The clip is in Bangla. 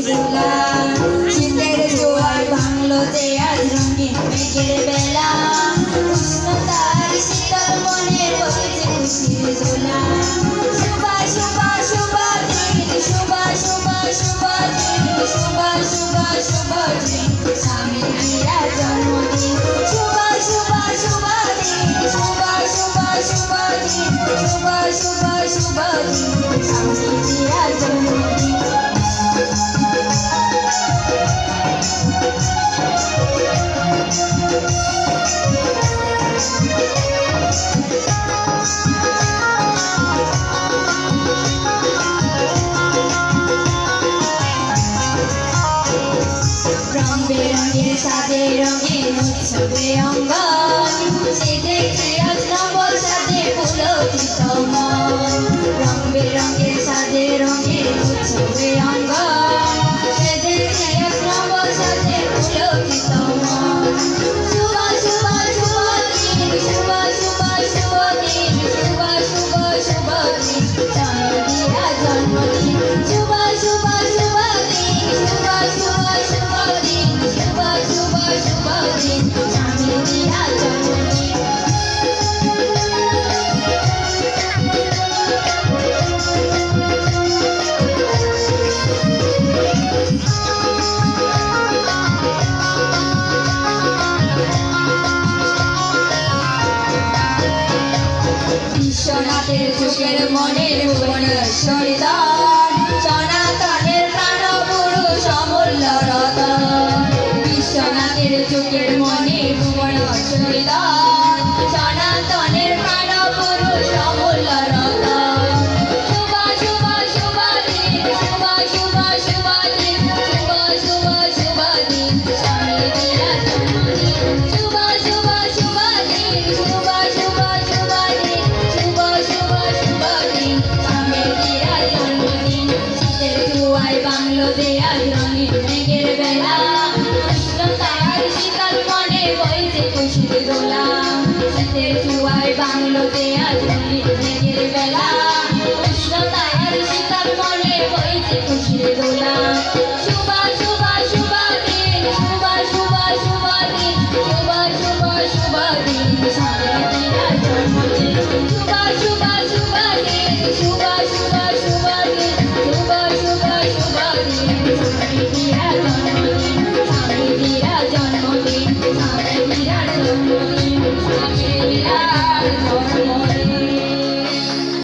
দোলা শীতের জোয়ার ভাঙলো যে আজ রঙিন মেঘের বেলা উষ্ণতার শীতল মনে বইছে খুশির দোলা শুভা শুভা শুভা দিন শুভা শুভা শুভা দিন শুভা শুভা শুভা দিন স্বামী বিরাট জন্মদিন শুভা শুভা শুভা দিন শুভা শুভা শুভা দিন শুভা শুভা শুভা দিন স্বামী বিরাট জন্মদিন রং বেরঙের সাজে রঙিন উৎসবে অঙ্গন সে দেখে আজ নব সাজে পুলকিত মন রং বেরঙের সাজে রঙিন উৎসবে অঙ্গন সে দেখে আজ নব সাজে পুলকিত মন শুভা শুভা শুভা দিন শুভা শুভা শুভা দিন শুভা শুভা শুভা দিন স্বামী বিরাট জন্মদিন শুভা শুভা শুভা দিন শুভা শুভা শুভা দিন শুভা শুভা শুভা দিন স্বামী বিরাট জন্মদিন বিশ্বনাথের চোখের মনের ভুবনেশ্বর দান